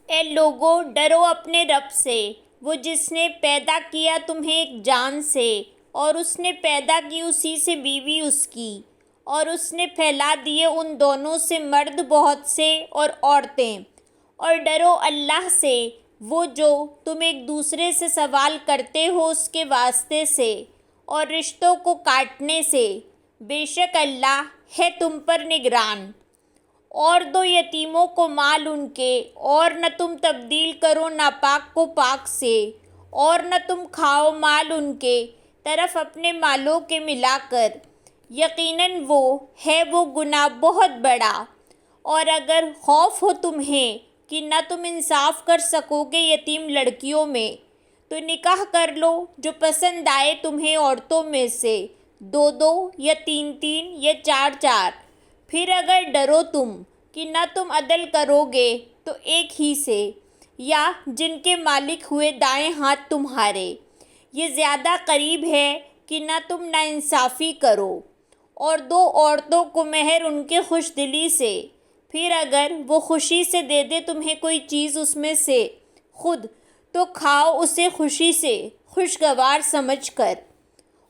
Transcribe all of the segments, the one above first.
اے لوگو، ڈرو اپنے رب سے، وہ جس نے پیدا کیا تمہیں ایک جان سے، اور اس نے پیدا کی اسی سے بیوی اس کی، اور اس نے پھیلا دیے ان دونوں سے مرد بہت سے اور عورتیں۔ اور ڈرو اللہ سے، وہ جو تم ایک دوسرے سے سوال کرتے ہو اس کے واسطے سے اور رشتوں کو کاٹنے سے، بے شک اللہ ہے تم پر نگران۔ اور دو یتیموں کو مال ان کے، اور نہ تم تبدیل کرو ناپاک کو پاک سے، اور نہ تم کھاؤ مال ان کے طرف اپنے مالوں کے ملا کر، یقیناً وہ گناہ بہت بڑا۔ اور اگر خوف ہو تمہیں کہ نہ تم انصاف کر سکو گے یتیم لڑکیوں میں، تو نکاح کر لو جو پسند آئے تمہیں عورتوں میں سے، 2 یا 3 یا 4۔ پھر اگر ڈرو تم کہ نہ تم عدل کرو گے تو ایک ہی سے، یا جن کے مالک ہوئے دائیں ہاتھ تمہارے، یہ زیادہ قریب ہے کہ نہ تم ناانصافی کرو۔ اور دو عورتوں کو مہر ان کے خوش دلی سے، پھر اگر وہ خوشی سے دے دے تمہیں کوئی چیز اس میں سے خود، تو کھاؤ اسے خوشی سے خوشگوار سمجھ کر۔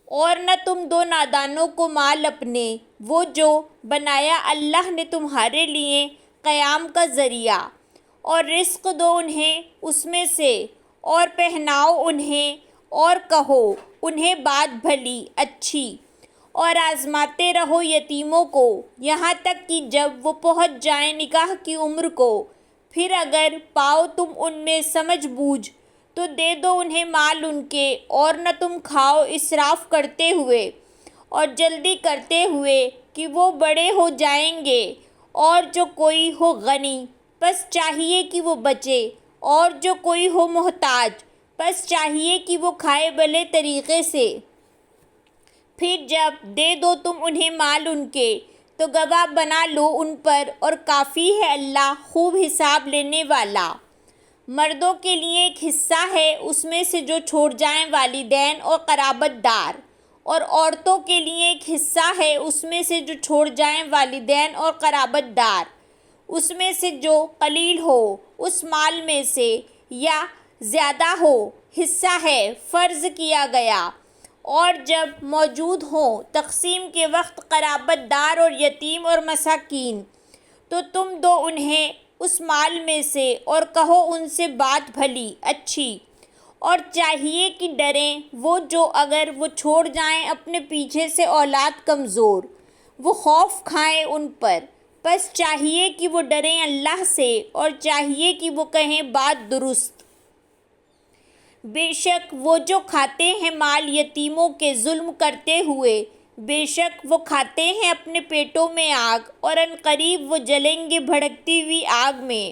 اور نہ تم دو نادانوں کو مال اپنے، وہ جو بنایا اللہ نے تمہارے لیے قیام کا ذریعہ، اور رزق دو انہیں اس میں سے، اور پہناؤ انہیں، اور کہو انہیں بات بھلی اچھی، اور آزماتے رہو یتیموں کو یہاں تک کہ جب وہ پہنچ جائیں نکاح کی عمر کو۔ پھر اگر پاؤ تم ان میں سمجھ بوجھ تو دے دو انہیں مال ان کے، اور نہ تم کھاؤ اسراف کرتے ہوئے اور جلدی کرتے ہوئے کہ وہ بڑے ہو جائیں گے۔ اور جو کوئی ہو غنی، پس چاہیے کہ وہ بچے، اور جو کوئی ہو محتاج، پس چاہیے کہ وہ کھائے بھلے طریقے سے۔ پھر جب دے دو تم انہیں مال ان کے، تو گواہ بنا لو ان پر، اور کافی ہے اللہ خوب حساب لینے والا۔ مردوں کے لیے ایک حصہ ہے اس میں سے جو چھوڑ جائیں والدین اور قرابت دار، اور عورتوں کے لیے ایک حصہ ہے اس میں سے جو چھوڑ جائیں والدین اور قرابت دار، اس میں سے جو قلیل ہو اس مال میں سے یا زیادہ ہو، حصہ ہے فرض کیا گیا۔ اور جب موجود ہوں تقسیم کے وقت قرابت دار اور یتیم اور مساکین، تو تم دو انہیں اس مال میں سے، اور کہو ان سے بات بھلی اچھی۔ اور چاہیے کہ ڈریں وہ جو اگر وہ چھوڑ جائیں اپنے پیچھے سے اولاد کمزور، وہ خوف کھائیں ان پر، پس چاہیے کہ وہ ڈریں اللہ سے، اور چاہیے کہ وہ کہیں بات درست۔ بے شک وہ جو کھاتے ہیں مال یتیموں کے ظلم کرتے ہوئے، بے شک وہ کھاتے ہیں اپنے پیٹوں میں آگ، اور عنقریب وہ جلیں گے بھڑکتی ہوئی آگ میں۔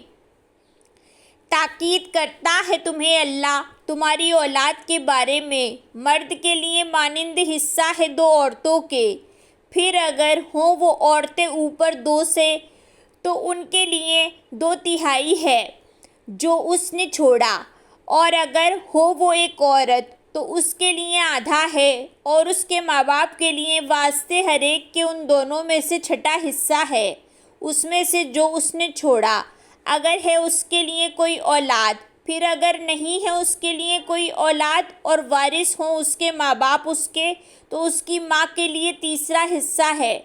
تاکید کرتا ہے تمہیں اللہ تمہاری اولاد کے بارے میں، مرد کے لیے مانند حصہ ہے 2 عورتوں کے، پھر اگر ہوں وہ عورتیں اوپر 2 سے، تو ان کے لیے 2/3 ہے جو اس نے چھوڑا، اور اگر ہو وہ ایک عورت تو اس کے لیے آدھا ہے، اور اس کے ماں باپ کے لیے واسطے ہر ایک کے ان دونوں میں سے چھٹا حصہ ہے اس میں سے جو اس نے چھوڑا، اگر ہے اس کے لیے کوئی اولاد۔ پھر اگر نہیں ہے اس کے لیے کوئی اولاد اور وارث ہوں اس کے ماں باپ اس کے، تو اس کی ماں کے لیے تیسرا حصہ ہے۔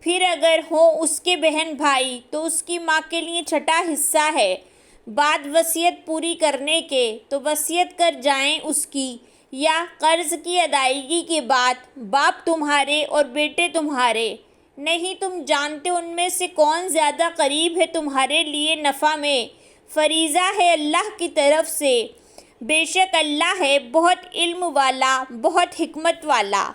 پھر اگر ہوں اس کے بہن بھائی تو اس کی ماں کے لیے چھٹا حصہ ہے۔ بعد وصیت پوری کرنے کے تو وصیت کر جائیں اس کی، یا قرض کی ادائیگی کے بعد باپ تمہارے اور بیٹے تمہارے، نہیں تم جانتے ان میں سے کون زیادہ قریب ہے تمہارے لیے نفع میں، فریضہ ہے اللہ کی طرف سے، بے شک اللہ ہے بہت علم والا بہت حکمت والا۔